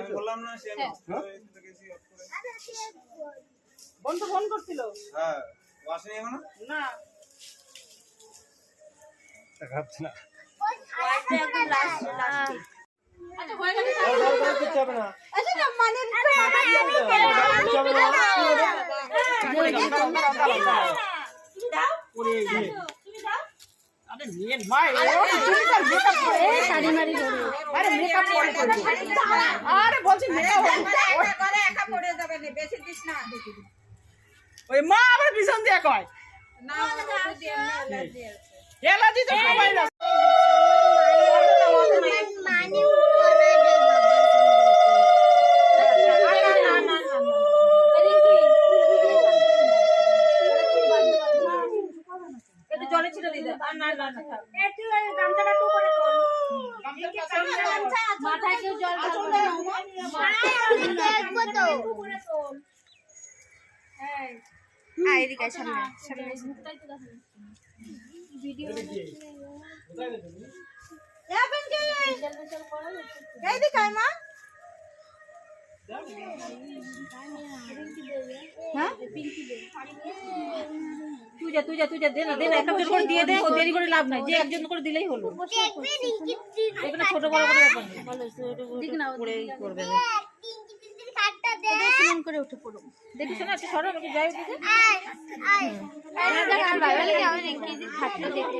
বললাম না সে বন্ধু ফোন করছিল। হ্যাঁ আসেনি এখনো না দেখাচ্ছে না। একদম লাস্ট আচ্ছা হয়ে গেছে কিচ্ছু হবে না। আচ্ছা না মানে দাও ওরে এই যে। তুমি দাও আরে মেন ভাই শাড়ি মারি ধরে আরে মেকআপ করে আরে বলছি মেকআপ করে একা পড়ে যাবে না বেশি দিস না ওই মা আবার পিছন দিয়ে কয় না এলার্জি তো সবাই না মানে করে দে বাবা জলে ছিটা দিতে আর না না একটু গামছাটা টু করে তোল মাথায় কেউ জল ঢালবে না দেখবো তো করে তোল এই এদিকে সামনে সামনে মুখটাই তো দেখা ভিডিও কোথায় গেছে তুমি? এখন কি এই দিক আয় মা হ্যাঁ তুই যা দে না একটা করে দিয়ে দে ও দেরি করে লাভ নাই যে একজন করে দিলেই হলো দেখবে রিঙ্কি এখানে ছোট বড় করে ব্যাপার নেই ভালো ঠিক না পড়েই করবে রিঙ্কি দিদির কাটটা দে স্নান করে উঠে পড়ো দেখিস না সরো আমাকে যাই দিকে আয় আয় দেখা বাইরে আমি রিঙ্কি দিদির কাটটা দেখতে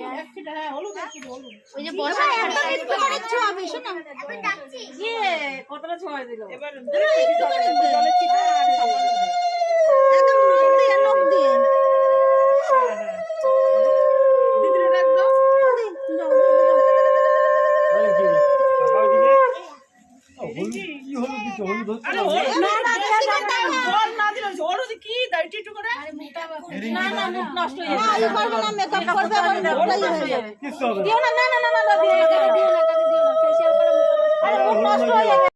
হ্যাঁ হলুদ আছে হলুদ ওই যে বসা খাটটা একটু অনেক ছোঁয়াবে শোনো এখন যাচ্ছি ইয়ে কতটা ছোঁয়া দিল এবার জলে ছিটা আর সাবান দে একদম লোক দিয়ে দিদিরে রাখ দাও আরে কি? টাকা দিবে? হলুদ কি হলুদ দিতে? হলুদ হচ্ছে আরে না। জল না দিলে হলুদ কি দাইটি একটু করে না না মুখ নষ্ট হয়ে যাবে না করবে না মেকআপ করবে আবার মুখটাই হয়ে যাবে কিচ্ছু হবে না। দিও না দিও না দিও না ফেশিয়াল করে মুখ আরে নষ্ট হয়ে যাবে